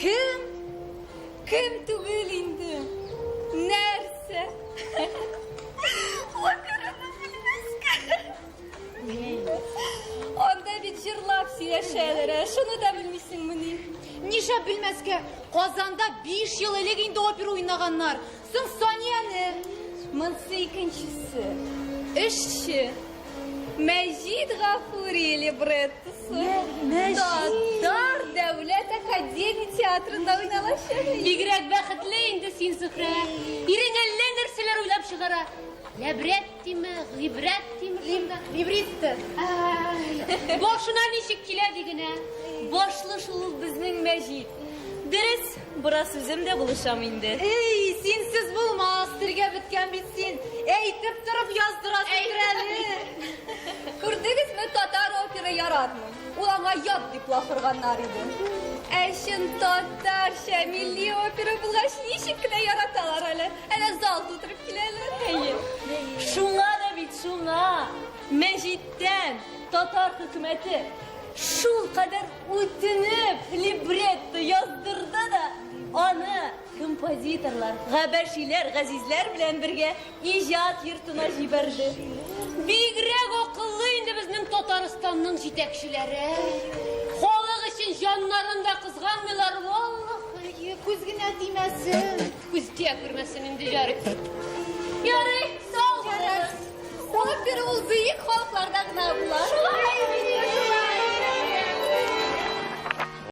Kim түгел инде? Нәрсе? Операны білмеске. Онда бит жырлап сөйләшәләр, шуны да белмисеңмени? Ниша білмеске, Қазанда 5 жыл элек инде опера уйнаганнар. Соң Соняны. Мынсы икенчесе. Эшче. Мәҗит Гафури либреттосы. Татар дәүләт академия театрында уйналачак. Бигрәк бәхетле инде син, Зөһрә. Ирең әллә нәрсәләр уйлап чыгара. Ләбрәт тиме, гыйбрәт тиме? Либретті. Башына ничек килә дигенә? Башлы шул безнең Мәҗит. Дөрес, бара сүзем дә булышам инде. Эй, синсіз булмас, тиргә беткән бит син. Әйтеп торып яздырасың әле. Күрдегезме, татар опера яратмый. Ул аңа ят дип лафырганнар иде. Әшин татарча милли опера булгач ничек кенә яраталар әле. Әнә зал тутырып киләләр. Шуңа да бит шуңа. Мәҗиттән татар хөкүмәте шул кадәр үтенеп либретто яздырды да, аны композиторлар, габәшиләр, газизләр белән бергә иҗат йортына җибәрде. Бигрәк акыллы инде безнең Татарстанның җитәкчеләре. Халык өчен җаннарын да кызганмыйлар, валлаһи. Күз генә тимәсен. Күздә күрмәсен инде ярый. Ярый, сау булыгыз. Опера ул бөек халыкларда гына була.